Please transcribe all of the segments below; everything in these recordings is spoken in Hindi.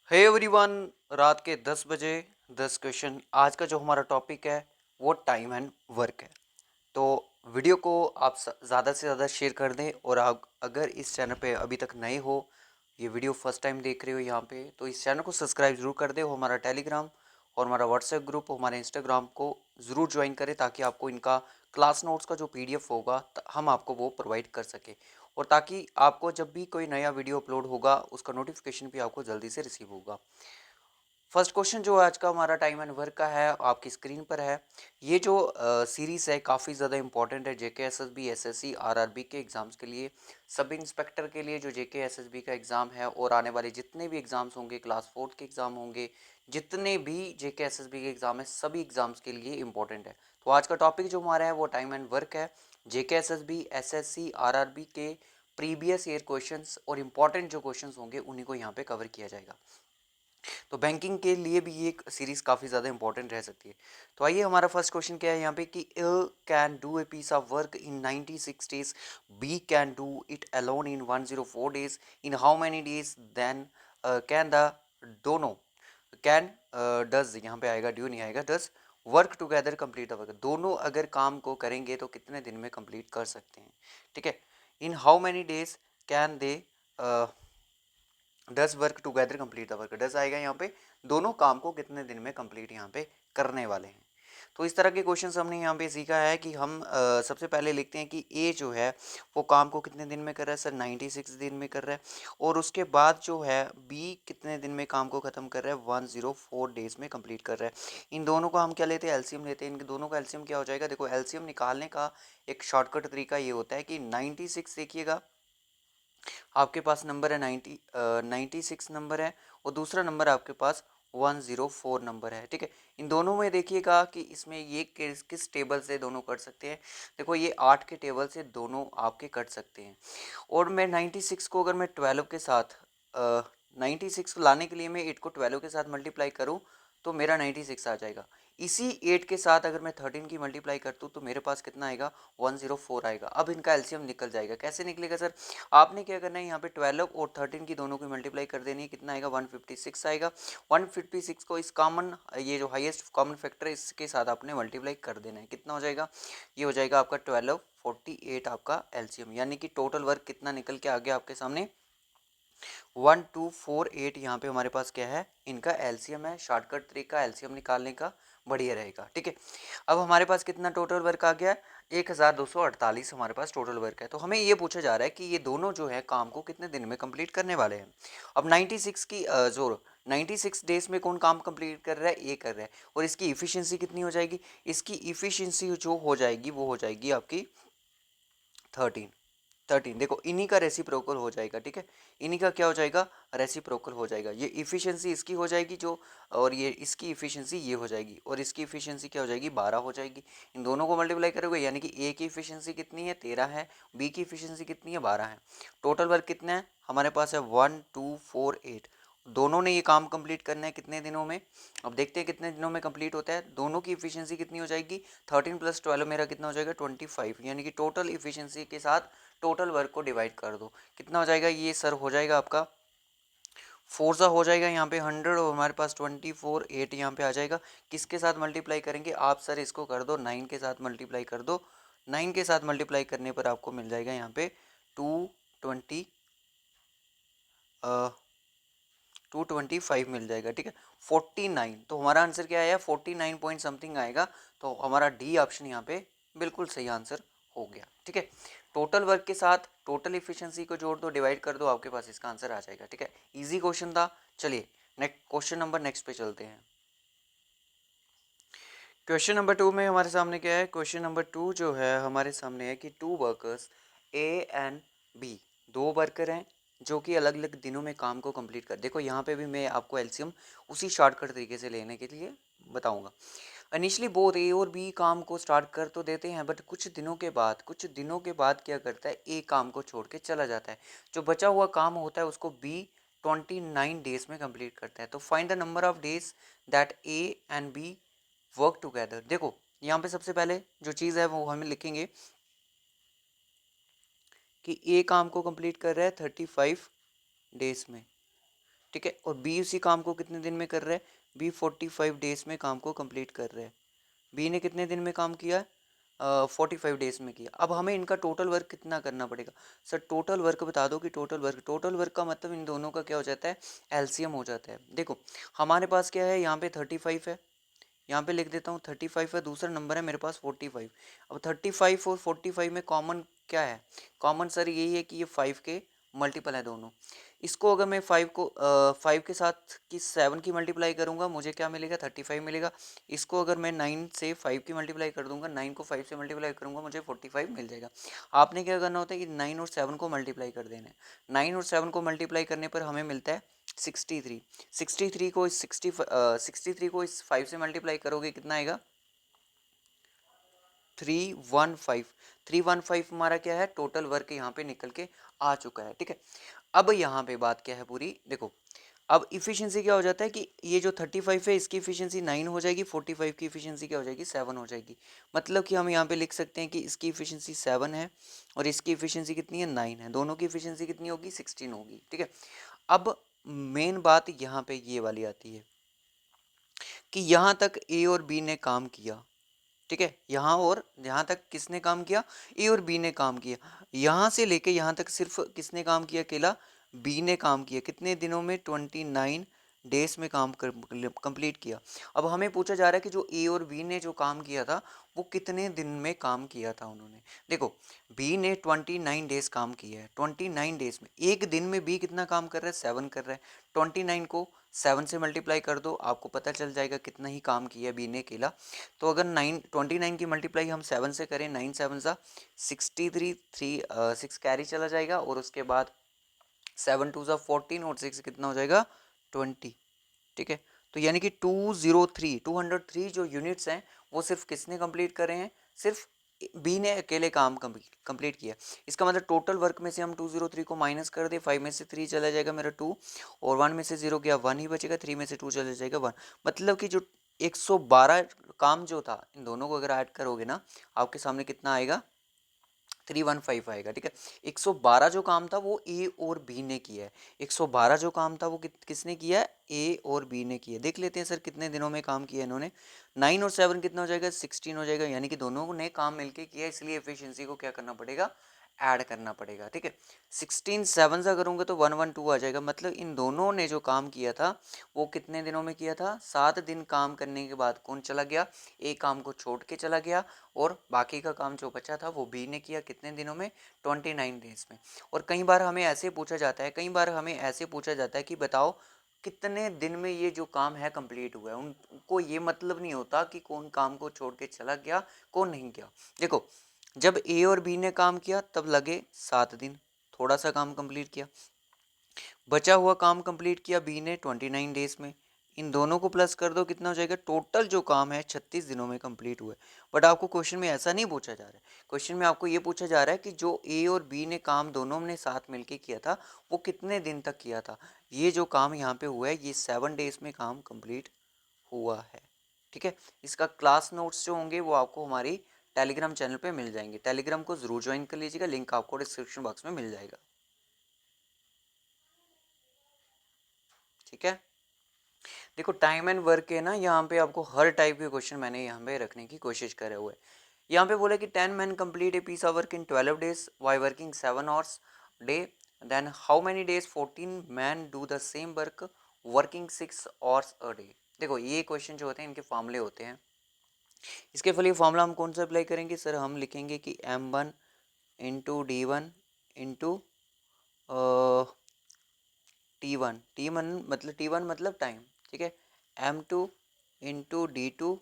हे एवरीवन, रात के 10 बजे 10 क्वेश्चन। आज का जो हमारा टॉपिक है वो टाइम एंड वर्क है। तो वीडियो को आप ज़्यादा से ज़्यादा शेयर कर दें, और आप अगर इस चैनल पे अभी तक नए हो, ये वीडियो फर्स्ट टाइम देख रहे हो यहाँ पे, तो इस चैनल को सब्सक्राइब ज़रूर कर दे। हमारा टेलीग्राम और हमारा व्हाट्सएप ग्रुप, हमारे इंस्टाग्राम को ज़रूर ज्वाइन करें, ताकि आपको इनका क्लास नोट्स का जो पीडीएफ होगा हम आपको वो प्रोवाइड कर सके, और ताकि आपको जब भी कोई नया वीडियो अपलोड होगा उसका नोटिफिकेशन भी आपको जल्दी से रिसीव होगा। फर्स्ट क्वेश्चन जो आज का हमारा टाइम एंड वर्क का है, आपकी स्क्रीन पर है। ये जो सीरीज़ है काफ़ी ज़्यादा इंपॉर्टेंट है जेके एसएसबी एसएससी आरआरबी के एग्ज़ाम्स के लिए, सब इंस्पेक्टर के लिए जो जेके एसएसबी का एग्ज़ाम है, और आने वाले जितने भी एग्ज़ाम्स होंगे, क्लास फोर्थ के एग्ज़ाम होंगे, जितने भी जेके एसएसबी के एग्ज़ाम है, सभी एग्ज़ाम्स के लिए इंपॉर्टेंट है। तो आज का टॉपिक जो हमारा है वो टाइम एंड वर्क है। जेके एसएसबी एसएससी आरआरबी के प्रीवियस ईयर क्वेश्चंस और इम्पॉर्टेंट जो क्वेश्चंस होंगे उन्हीं को यहाँ पे कवर किया जाएगा। तो बैंकिंग के लिए भी ये एक सीरीज काफ़ी ज़्यादा इंपॉर्टेंट रह सकती है। तो आइए, हमारा फर्स्ट क्वेश्चन क्या है यहाँ पे कि A can do a piece of work in 96 days, B can do it alone in 104 days, in how many days then can the दोनों कैन डज, यहाँ पे आएगा ड्यू नहीं आएगा, does work together complete the work, दोनों अगर काम को करेंगे तो कितने दिन में कंप्लीट कर सकते हैं। ठीक है, इन how many days can they does work together complete the work, does आएगा यहाँ पे, दोनों काम को कितने दिन में कंप्लीट यहाँ पे करने वाले हैं। तो इस तरह के क्वेश्चंस हमने यहाँ पे सीखा है कि हम सबसे पहले लिखते हैं कि ए जो है वो काम को कितने दिन में कर रहा है, सर 96 दिन में कर रहा है, और उसके बाद जो है बी कितने दिन में काम को ख़त्म कर रहा है, 104 डेज में कंप्लीट कर रहा है। इन दोनों का हम क्या लेते हैं, एलसीएम लेते हैं। इन दोनों का एलसीएम क्या हो जाएगा, देखो एलसीएम निकालने का एक शॉर्टकट तरीका ये होता है कि 96 देखिएगा, आपके पास नंबर है 96 नंबर है, और दूसरा नंबर आपके पास 104 नंबर है। ठीक है, इन दोनों में देखिएगा कि इसमें ये किस टेबल से दोनों कट सकते हैं। देखो ये 8 के टेबल से दोनों आपके कट सकते हैं, और मैं 96 को अगर मैं 12 के साथ 96 लाने के लिए मैं 8 को 12 के साथ मल्टीप्लाई करूँ तो मेरा 96 आ जाएगा। इसी 8 के साथ अगर मैं 13 की मल्टीप्लाई करता हूँ तो मेरे पास कितना आएगा, 104 आएगा। अब इनका एलसीएम निकल जाएगा। कैसे निकलेगा सर, आपने क्या करना है, यहाँ पे 12 और 13 की दोनों की मल्टीप्लाई कर देनी है। कितना आएगा, 156 आएगा। 156 को इस कॉमन, ये जो हाईएस्ट कॉमन फैक्टर है इसके साथ आपने मल्टीप्लाई कर देना है। कितना हो जाएगा, ये हो जाएगा आपका 1248 आपका एलसीएम, यानी कि टोटल वर्क कितना निकल के आ गया आपके सामने, 1248। यहाँ पे हमारे पास क्या है, इनका एलसीएम है। शॉर्टकट तरीका एलसीएम निकालने का बढ़िया रहेगा। ठीक है, अब हमारे पास कितना टोटल वर्क आ गया, 1248 हमारे पास टोटल वर्क है। तो हमें ये पूछा जा रहा है कि ये दोनों जो है काम को कितने दिन में कंप्लीट करने वाले हैं। अब 96 की जो 96 डेज में कौन काम कंप्लीट कर रहा है, ये कर रहा है, और इसकी इफिशियंसी कितनी हो जाएगी, इसकी इफिशियंसी जो हो जाएगी वो हो जाएगी आपकी 13। देखो इन्हीं का रेसिप्रोकल हो जाएगा। ठीक है, इन्हीं का क्या हो जाएगा, रेसिप्रोकल हो जाएगा। ये इफिशियंसी इसकी हो जाएगी जो, और ये इसकी इफिशियंसी ये हो जाएगी, और इसकी इफिशियंसी क्या हो जाएगी, 12 हो जाएगी। इन दोनों को मल्टीप्लाई करोगे यानी कि ए की इफिशियंसी कितनी है, 13 है, बी की इफिशियंसी कितनी है, 12 है। टोटल वर्क कितना है हमारे पास है, 1248। दोनों ने ये काम कंप्लीट करना है कितने दिनों में, अब देखते हैं कितने दिनों में कंप्लीट होता है। दोनों की इफिशियंसी कितनी हो जाएगी, 13 + 12 मेरा कितना हो जाएगा, 25, यानी कि टोटल इफिशियंसी के साथ टोटल वर्क को डिवाइड कर दो। कितना हो जाएगा, ये सर हो जाएगा आपका 4 सा हो जाएगा यहाँ पे 100, और हमारे पास 24 8 यहाँ पे आ जाएगा। किसके साथ मल्टीप्लाई करेंगे आप, सर इसको कर दो 9 के साथ मल्टीप्लाई कर दो। 9 के साथ मल्टीप्लाई करने पर आपको मिल जाएगा यहाँ पे 220 225 मिल जाएगा। ठीक है, 49, तो हमारा आंसर क्या आया, 49 पॉइंट समथिंग आएगा। तो हमारा डी ऑप्शन यहाँ पे बिल्कुल सही आंसर हो गया। ठीक है, टोटल वर्क के साथ टोटल इफिशियंसी को जोड़ दो, डिवाइड कर दो, आपके पास इसका आंसर आ जाएगा। ठीक है, इजी क्वेश्चन था। चलिए नेक्स्ट क्वेश्चन नंबर नेक्स्ट पे चलते हैं। क्वेश्चन नंबर 2 में हमारे सामने क्या है, क्वेश्चन नंबर 2 जो है हमारे सामने है कि 2 वर्कर्स ए एंड बी, दो वर्कर हैं जो कि अलग अलग दिनों में काम को कंप्लीट कर, देखो यहाँ पे भी मैं आपको एलसीएम उसी शॉर्टकट तरीके से लेने के लिए बताऊंगा। इनिशियली बोथ ए और बी काम को स्टार्ट कर तो देते हैं, बट कुछ दिनों के बाद क्या करता है, ए काम को छोड़ के चला जाता है। जो बचा हुआ काम होता है उसको बी 29 डेज में कंप्लीट करता है। तो find the number of days that A and B work together. देखो यहाँ पे सबसे पहले जो चीज़ है वो हमें लिखेंगे कि ए काम को कंप्लीट कर रहा है 35 डेज में। ठीक है, और बी उसी काम को कितने दिन में कर रहा है, बी 45 डेज में काम को कंप्लीट कर रहा है। बी ने कितने दिन में काम किया है, 45 डेज में किया। अब हमें इनका टोटल वर्क कितना करना पड़ेगा, सर टोटल वर्क बता दो कि टोटल वर्क का मतलब इन दोनों का क्या हो जाता है, एलसीएम हो जाता है। देखो हमारे पास क्या है, यहाँ पे 35 है, यहाँ पे लिख देता हूँ 35 है, दूसरा नंबर है मेरे पास 45। अब 35 और 45 में कॉमन क्या है, कॉमन सर यही है कि ये 5 के मल्टीपल है दोनों। इसको अगर मैं 5 के साथ की 7 की मल्टीप्लाई करूँगा मुझे क्या मिलेगा, 35 मिलेगा। इसको अगर मैं 9 से 5 की मल्टीप्लाई कर दूंगा, 9 को 5 से मल्टीप्लाई करूँगा मुझे 45 मिल जाएगा। आपने क्या करना होता है कि 9 और 7 को मल्टीप्लाई कर देना है। 9 और 7 को मल्टीप्लाई करने पर हमें मिलता है 63। 63 को इस 5 से मल्टीप्लाई करोगे कितना आएगा, 315। 315 हमारा क्या है, टोटल वर्क यहाँ पे निकल के आ चुका है। ठीक है, अब यहाँ पे बात क्या है पूरी, देखो अब इफिशियंसी क्या हो जाता है कि ये जो 35 है इसकी इफिशियंसी 9 हो जाएगी, 45 की इफिशियंसी क्या हो जाएगी, 7 हो जाएगी। मतलब कि हम यहाँ पे लिख सकते हैं कि इसकी इफिशियंसी 7 है और इसकी इफिशियंसी कितनी है, 9 है। दोनों की इफिशियंसी कितनी होगी, 16 होगी। ठीक है, अब मेन बात यहाँ पे ये वाली आती है कि यहाँ तक ए और बी ने काम किया। ठीक है, यहाँ और यहाँ तक किसने काम किया, ए और बी ने काम किया। यहाँ से लेके यहाँ तक सिर्फ किसने काम किया, अकेला बी ने काम किया। कितने दिनों में, 29 डेज में काम कंप्लीट किया। अब हमें पूछा जा रहा है कि जो ए और बी ने जो काम किया था वो कितने दिन में काम किया था उन्होंने। देखो बी ने 29 डेज काम किया है, 29 डेज में, एक दिन में बी कितना काम कर रहा है, 7 कर रहा है। 29 को 7 से मल्टीप्लाई कर दो, आपको पता चल जाएगा कितना ही काम किया बी ने अकेला। तो अगर 29 की मल्टीप्लाई हम 7 से करें, 9 7 सा 63, 6 कैरी चला जाएगा और उसके बाद 7 2 सा 14 और 6 कितना हो जाएगा, 20। ठीक है, तो यानी कि 203 जो यूनिट्स हैं वो सिर्फ किसने कंप्लीट करे हैं, सिर्फ बी ने अकेले काम कंप्लीट किया। इसका मतलब टोटल वर्क में से हम 203 को माइनस कर दे, 5 में से 3 चला जाएगा मेरा 2 और 1 में से 0 गया 1 ही बचेगा, 3 में से 2 चला जाएगा 1। मतलब कि जो 112 काम जो था इन दोनों को अगर ऐड करोगे ना, आपके सामने कितना आएगा, 315 आएगा। ठीक है, 112 जो काम था वो ए और बी ने किया है। 112 जो काम था वो किसने किया है, ए और बी ने किया है। देख लेते हैं सर कितने दिनों में काम किया इन्होंने। 9 और 7 कितना हो जाएगा, 16 हो जाएगा। यानी कि दोनों ने काम मिलके किया, इसलिए एफिशिएंसी को क्या करना पड़ेगा, ऐड करना पड़ेगा। ठीक है, 16 7 से करूँगा तो 112 आ जाएगा। मतलब इन दोनों ने जो काम किया था वो कितने दिनों में किया था, 7 दिन काम करने के बाद कौन चला गया, एक काम को छोड़ के चला गया और बाकी का काम जो बचा था वो बी ने किया। कितने दिनों में, 29 डेज में। और कई बार हमें ऐसे पूछा जाता है, कि बताओ कितने दिन में ये जो काम है कंप्लीट हुआ है। उनको ये मतलब नहीं होता कि कौन काम को छोड़ के चला गया, कौन नहीं गया। देखो जब ए और बी ने काम किया तब लगे 7 दिन, थोड़ा सा काम कंप्लीट किया। बचा हुआ काम कंप्लीट किया बी ने 29 डेज में। इन दोनों को प्लस कर दो, कितना हो जाएगा, टोटल जो काम है 36 दिनों में कंप्लीट हुआ है। बट आपको क्वेश्चन में ऐसा नहीं पूछा जा रहा है। क्वेश्चन में आपको ये पूछा जा रहा है कि जो ए और बी ने काम दोनों ने साथ मिलके किया था वो कितने दिन तक किया था। ये जो काम यहाँ पे हुआ है ये 7 डेज में काम कंप्लीट हुआ है। ठीक है, इसका क्लास नोट्स जो होंगे वो आपको हमारी टेलीग्राम चैनल पे मिल जाएंगे। टेलीग्राम को जरूर ज्वाइन कर लीजिएगा, लिंक आपको डिस्क्रिप्शन बॉक्स में मिल जाएगा। ठीक है, देखो टाइम एंड वर्क है ना, यहाँ पे आपको हर टाइप के क्वेश्चन मैंने यहाँ पे रखने की कोशिश करे हुए। यहाँ पे बोला कि 10 man complete a piece of work in 12 days by working 7 hours day, then how many days 14 man do the same work working 6 hours a day. देखो ये क्वेश्चन जो होते हैं इनके फॉर्मूले होते हैं। इसके लिए फॉर्मूला हम कौन सा अप्लाई करेंगे सर, हम लिखेंगे कि m1 into D one into T one मतलब टाइम। ठीक है, m2 इंटू डी2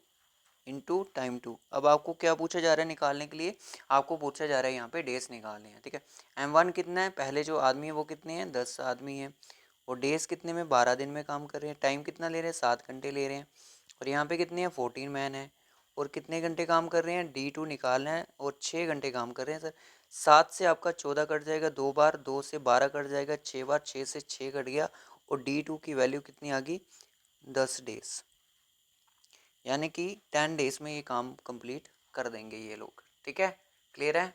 इंटू टाइम 2। अब आपको क्या पूछा जा रहा है निकालने के लिए, आपको पूछा जा रहा है यहाँ पे डेज निकालने हैं। ठीक है, m1 कितना है, पहले जो आदमी है वो कितने हैं, 10 आदमी है। और डेज कितने में, 12 दिन में काम कर रहे हैं। टाइम कितना ले रहे हैं, 7 घंटे ले रहे हैं। और यहाँ पे कितने हैं, 14 मैन है। और कितने घंटे काम कर रहे हैं, डी टू निकालना है और 6 घंटे काम कर रहे हैं सर। 7 से आपका 14 कट जाएगा, 2 बार 2 से 12 कट जाएगा, 6 बार 6 से 6 कट गया। और डी टू की वैल्यू कितनी आ गई, 10 डेज। यानी कि 10 डेज में ये काम कंप्लीट कर देंगे ये लोग। ठीक है, क्लियर है।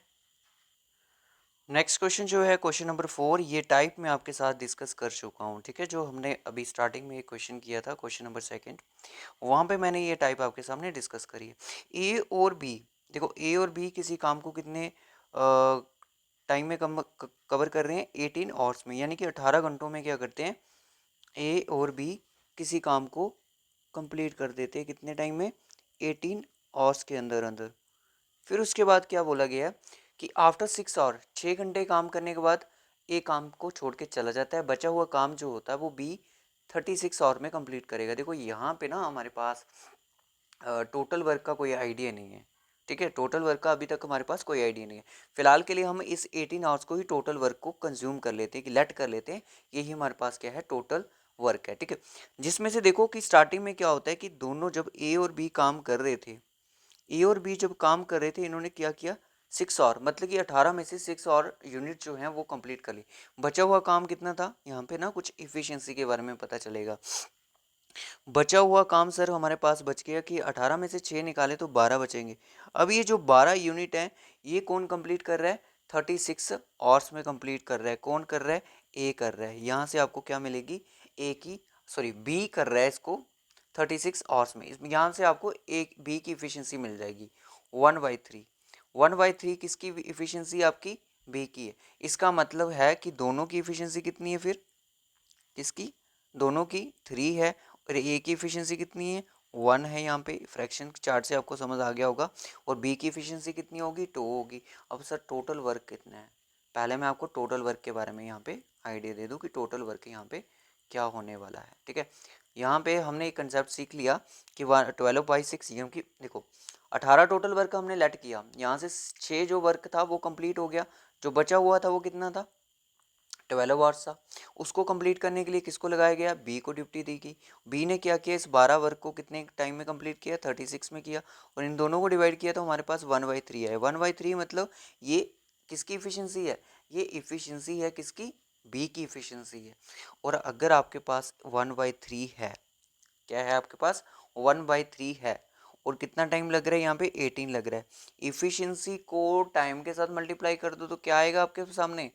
नेक्स्ट क्वेश्चन जो है क्वेश्चन नंबर 4, ये टाइप मैं आपके साथ डिस्कस कर चुका हूँ, ठीक है। जो हमने अभी स्टार्टिंग में एक क्वेश्चन किया था, क्वेश्चन नंबर 2, वहाँ पे मैंने ये टाइप आपके सामने डिस्कस करी है। ए और बी, देखो ए और बी किसी काम को कितने टाइम में कवर कर रहे हैं, 18 आवर्स में, यानी कि 18 घंटों में क्या करते हैं, ए और बी किसी काम को कंप्लीट कर देते हैं कितने टाइम में, 18 आवर्स के अंदर अंदर। फिर उसके बाद क्या बोला गया कि आफ्टर 6 आवर, 6 घंटे काम करने के बाद ए काम को छोड़ के चला जाता है, बचा हुआ काम जो होता है वो बी 36 आवर में कंप्लीट करेगा। देखो यहाँ पे ना हमारे पास टोटल वर्क का कोई आइडिया नहीं है, ठीक है। टोटल वर्क का अभी तक हमारे पास कोई आइडिया नहीं है। फिलहाल के लिए हम इस 18 आवर्स को ही टोटल वर्क को कंज्यूम कर लेते हैं, कि लेट कर लेते हैं, यही हमारे पास क्या है, टोटल वर्क है, ठीक है। जिसमें से देखो कि स्टार्टिंग में क्या होता है कि दोनों जब ए और बी काम कर रहे थे, ए और बी जब काम कर रहे थे, इन्होंने क्या किया, 6 आवर, मतलब कि 18 में से 6 आवर यूनिट जो है वो कंप्लीट कर ली। बचा हुआ काम कितना था, यहाँ पे ना कुछ इफिशियंसी के बारे में पता चलेगा। बचा हुआ काम सर हमारे पास बच गया कि 18 में से 6 निकाले तो 12 बचेंगे। अब ये जो 12 यूनिट है, ये कौन कंप्लीट कर रहा है, 36 आवर्स में कंप्लीट कर रहा है। कौन कर रहा है, ए कर रहा है। यहाँ से आपको क्या मिलेगी, ए की, सॉरी बी कर रहा है इसको 36 आवर्स में। इसमें यहाँ से आपको एक बी की इफिशियंसी मिल जाएगी 1/3। 1/3 किसकी इफिशियंसी, आपकी बी की है। इसका मतलब है कि दोनों की इफिशियंसी कितनी है, फिर किसकी, दोनों की 3 है, और ए की इफिशियंसी कितनी है, 1 है। यहाँ पे फ्रैक्शन चार्ट से आपको समझ आ गया होगा। और बी की इफिशियंसी कितनी होगी, 2 होगी। अब सर टोटल वर्क कितना है, पहले मैं आपको टोटल वर्क के बारे में यहाँ पे आइडिया दे दूँ कि टोटल वर्क यहाँ पे क्या होने वाला है, ठीक है। यहाँ पे हमने एक कंसेप्ट सीख लिया कि 12/6, क्योंकि देखो 18 टोटल वर्क हमने लेट किया, यहाँ से 6 जो वर्क था वो कंप्लीट हो गया। जो बचा हुआ था वो कितना था, 12 आवर्स था। उसको कंप्लीट करने के लिए किसको लगाया गया, बी को ड्यूटी दी गई। बी ने क्या किया, इस 12 वर्क को कितने टाइम में कंप्लीट किया, 36 में किया। और इन दोनों को डिवाइड किया तो हमारे पास 1/3 है। 1/3 मतलब ये किसकी इफिशियंसी है, ये इफिशियंसी है किसकी, बी की इफिशियंसी है। और अगर आपके पास 1/3 है, क्या है आपके पास, 1/3 है, और कितना टाइम लग रहा है यहाँ पे, 18 लग रहा है। इफिशियंसी को टाइम के साथ मल्टीप्लाई कर दो तो क्या आएगा आपके सामने,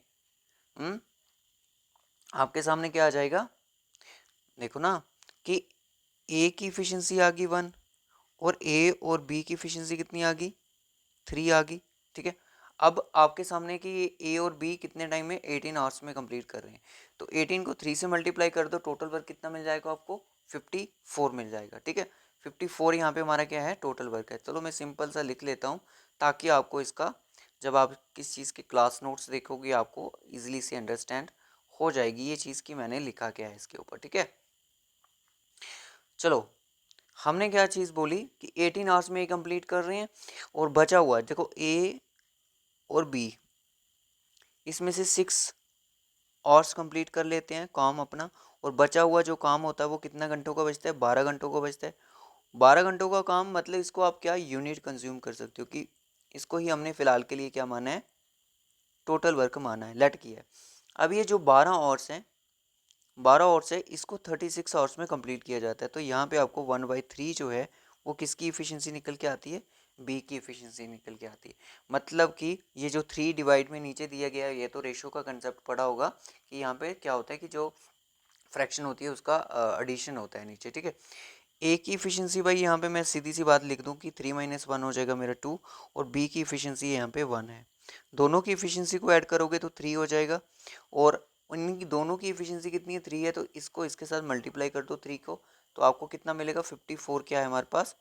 आपके सामने क्या आ जाएगा, देखो ना, कि ए की इफिशियंसी आ गई 1, और ए और बी की इफिशियंसी कितनी आ गई, 3 आ गई, ठीक है। अब आपके सामने कि ए और बी कितने टाइम में, 18 आवर्स में कंप्लीट कर रहे हैं। तो 18 को 3 से मल्टीप्लाई कर दो, टोटल वर्क कितना मिल जाएगा आपको, 54 मिल जाएगा, ठीक है। 54 यहाँ पे हमारा क्या है, टोटल वर्क है। चलो मैं सिंपल सा लिख लेता हूँ, ताकि आपको इसका, जब आप किस चीज़ के क्लास नोट्स देखोगे आपको ईजिली से अंडरस्टैंड हो जाएगी ये चीज़ की मैंने लिखा क्या है इसके ऊपर, ठीक है। चलो, हमने क्या चीज़ बोली कि 18 आवर्स में ये कंप्लीट कर रहे हैं, और बचा हुआ देखो ए और बी, इसमें से 6 आवर्स कंप्लीट कर लेते हैं काम अपना। और बचा हुआ जो काम होता है वो कितना घंटों का बचता है, 12 घंटों का बचता है। 12 घंटों का काम मतलब इसको आप क्या यूनिट कंज्यूम कर सकते हो, कि इसको ही हमने फिलहाल के लिए क्या माना है, टोटल वर्क माना है, लेट किया है। अब ये जो 12 आवर्स हैं, 12 आवर्स है, इसको 36 आवर्स में कंप्लीट किया जाता है। तो यहाँ पे आपको 1/3 जो है वो किसकी इफिशियंसी निकल के आती है, बी की इफिशियंसी निकल के आती है। मतलब कि ये जो 3 डिवाइड में नीचे दिया गया है, ये तो रेशो का कंसेप्ट पढ़ा होगा कि यहाँ पे क्या होता है कि जो फ्रैक्शन होती है उसका एडिशन होता है नीचे, ठीक है। ए की इफिशियंसी भाई यहाँ पे मैं सीधी सी बात लिख दूँ कि 3 - 1 हो जाएगा मेरा 2, और बी की इफिशियंसी यहाँ पे 1 है। दोनों की इफिशियंसी को ऐड करोगे तो 3 हो जाएगा, और इनकी दोनों की इफिशियंसी कितनी है, 3 है, तो इसको इसके साथ मल्टीप्लाई कर दो 3 को, तो आपको कितना मिलेगा, 54 क्या है हमारे पास,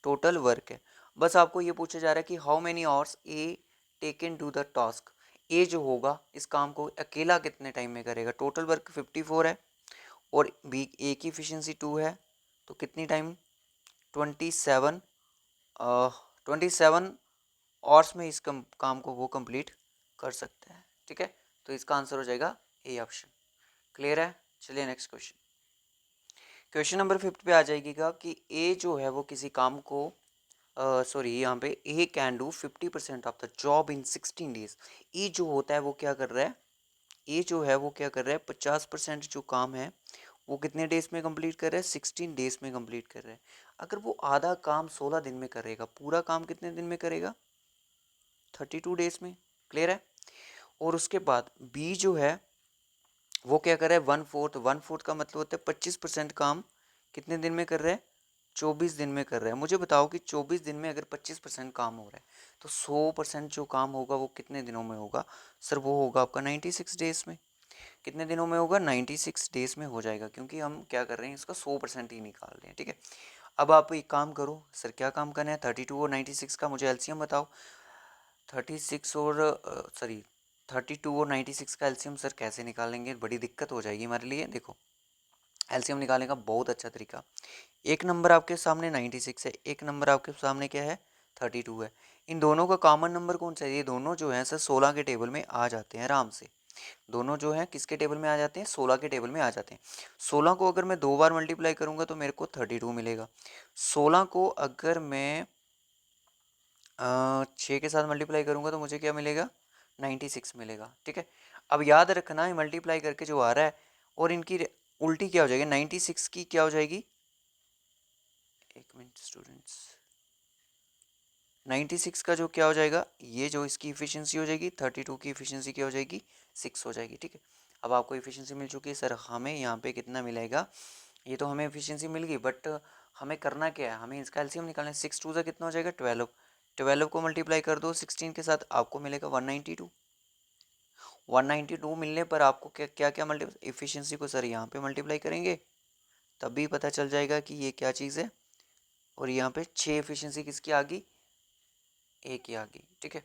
टोटल वर्क है। बस आपको ये पूछा जा रहा है कि how many hours a taken to the task, a जो होगा इस काम को अकेला कितने टाइम में करेगा। टोटल वर्क 54 है, और बी ए की इफिशियंसी 2 है, तो कितनी टाइम, 27, 27 आवर्स में इस काम को वो कंप्लीट कर सकते हैं, ठीक है। तो इसका आंसर हो जाएगा ए ऑप्शन। क्लियर है, चलिए नेक्स्ट क्वेश्चन। क्वेश्चन नंबर 5 पे आ जाएगा कि ए जो है वो किसी काम को, सॉरी यहाँ पे A can do 50% of the job in 16 days. A जो होता है वो क्या कर रहा है, ए जो है वो क्या कर रहा है, 50% जो काम है वो कितने डेज में कंप्लीट कर रहा है, 16 डेज में कंप्लीट कर रहा है। अगर वो आधा काम 16 दिन में करेगा, पूरा काम कितने दिन में करेगा, 32 डेज में। क्लियर है। और उसके बाद बी जो है वो क्या कर रहा है, 1/4। 1/4 का मतलब होता है 25% काम कितने दिन में कर रहा है, 24 दिन में कर रहा है। मुझे बताओ कि 24 दिन में अगर 25% काम हो रहा है तो 100% जो काम होगा वो कितने दिनों में होगा। सर वो होगा आपका 96 डेज में। कितने दिनों में होगा, 96 डेज में हो जाएगा, क्योंकि हम क्या कर रहे हैं, इसका 100% ही निकाल रहे हैं। ठीक है, अब आप एक काम करो, सर क्या काम करना है, 32 और 96 का मुझे एलसीएम बताओ। 36 और सॉरी 32 और 96 का एलसीएम सर कैसे निकालेंगे, बड़ी दिक्कत हो जाएगी हमारे लिए। देखो एलसीएम निकालने का बहुत अच्छा तरीका, एक नंबर आपके सामने 96 है, एक नंबर आपके सामने क्या है, 32 है। इन दोनों का कॉमन नंबर कौन सा है, ये दोनों जो है सर 16 के टेबल में आ जाते हैं आराम से। दोनों जो है किसके टेबल में आ जाते हैं, 16 के टेबल में आ जाते हैं। 16 को अगर मैं 2 बार मल्टीप्लाई करूंगा तो मेरे को 32 मिलेगा। 16 को अगर मैं 6 के साथ मल्टीप्लाई करूंगा तो मुझे क्या मिलेगा, 96 मिलेगा। ठीक है, अब याद रखना है मल्टीप्लाई करके जो आ रहा है और इनकी उल्टी क्या हो जाएगी, 96 की क्या हो जाएगी, एक मिनट स्टूडेंट्स, 96 का जो क्या हो जाएगा, ये जो इसकी इफिशियंसी हो जाएगी, 32 की इफिशियंसी क्या हो जाएगी, 6 हो जाएगी। ठीक है, अब आपको इफिशियंसी मिल चुकी है। सर हमें यहाँ पे कितना मिलेगा, ये तो हमें इफिशियंसी मिल गई, बट हमें करना क्या है, हमें इसका एलसीएम निकालना है। 6 टू सा कितना हो जाएगा, 12। 12 को मल्टीप्लाई कर दो 16 के साथ, आपको मिलेगा 192। 192 मिलने पर आपको क्या क्या क्या मल्टीप्लाई, इफिशियंसी को सर यहाँ पे मल्टीप्लाई करेंगे तभी पता चल जाएगा कि ये क्या चीज़ है। और यहाँ पे 6 इफिशियंसी किसकी आ गई, ए की आ गई। ठीक है,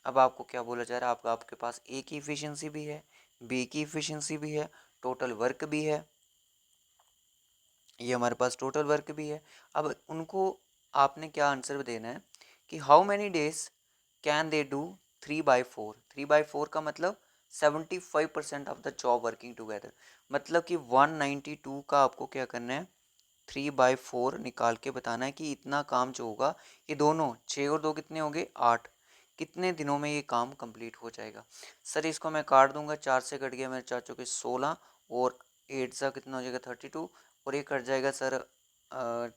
अब आपको क्या बोला जा रहा है, आपके पास ए की इफिशियंसी भी है, बी की इफिशियंसी भी है, टोटल वर्क भी है, ये हमारे पास टोटल वर्क भी है। अब उनको आपने क्या आंसर देना है कि how many days can they do 3/4। 3/4 का मतलब 75% of the job working together, मतलब कि 192 का आपको क्या करना है, 3/4 निकाल के बताना है कि इतना काम जो होगा, ये दोनों 6 और 2 कितने हो गए, 8, कितने दिनों में ये काम कंप्लीट हो जाएगा। सर इसको मैं काट दूंगा, 4 से कट गया मेरे चाचों के 16 और 8 सा कितना हो जाएगा 32, और ये कट जाएगा सर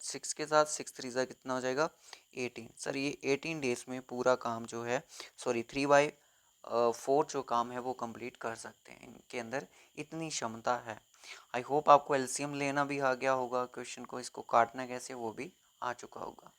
6 के साथ, 6 3 सा कितना हो जाएगा 18। सर ये 18 डेज में पूरा काम जो है, सॉरी 3/4 जो काम है वो कंप्लीट कर सकते हैं, इनके अंदर इतनी क्षमता है। आई होप आपको एलसीएम लेना भी आ गया होगा, क्वेश्चन को इसको काटना कैसे वो भी आ चुका होगा।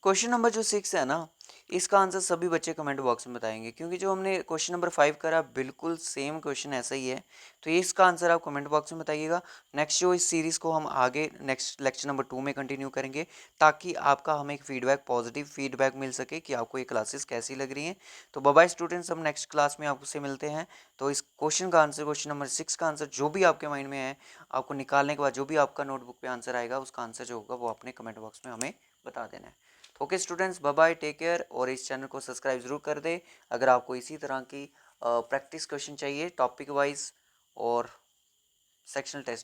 क्वेश्चन नंबर जो 6 है ना, इसका आंसर सभी बच्चे कमेंट बॉक्स में बताएंगे, क्योंकि जो हमने क्वेश्चन नंबर 5 करा बिल्कुल सेम क्वेश्चन ऐसा ही है। तो ये इसका आंसर आप कमेंट बॉक्स में बताइएगा। नेक्स्ट जो इस सीरीज़ को हम आगे नेक्स्ट लेक्चर नंबर 2 में कंटिन्यू करेंगे, ताकि आपका हमें एक फीडबैक, पॉजिटिव फीडबैक मिल सके कि आपको ये क्लासेस कैसी लग रही हैं। तो बाय बाय स्टूडेंट्स, हम नेक्स्ट क्लास में आपसे मिलते हैं। तो इस क्वेश्चन का आंसर, क्वेश्चन नंबर 6 का आंसर जो भी आपके माइंड में है, आपको निकालने के बाद जो भी आपका नोटबुक पे आंसर आएगा, उसका आंसर जो होगा वो अपने कमेंट बॉक्स में हमें बता देना है। Okay students, bye bye, take care, और इस चैनल को सब्सक्राइब जरूर कर दे अगर आपको इसी तरह की प्रैक्टिस क्वेश्चन चाहिए टॉपिक वाइज और सेक्शनल टेस्ट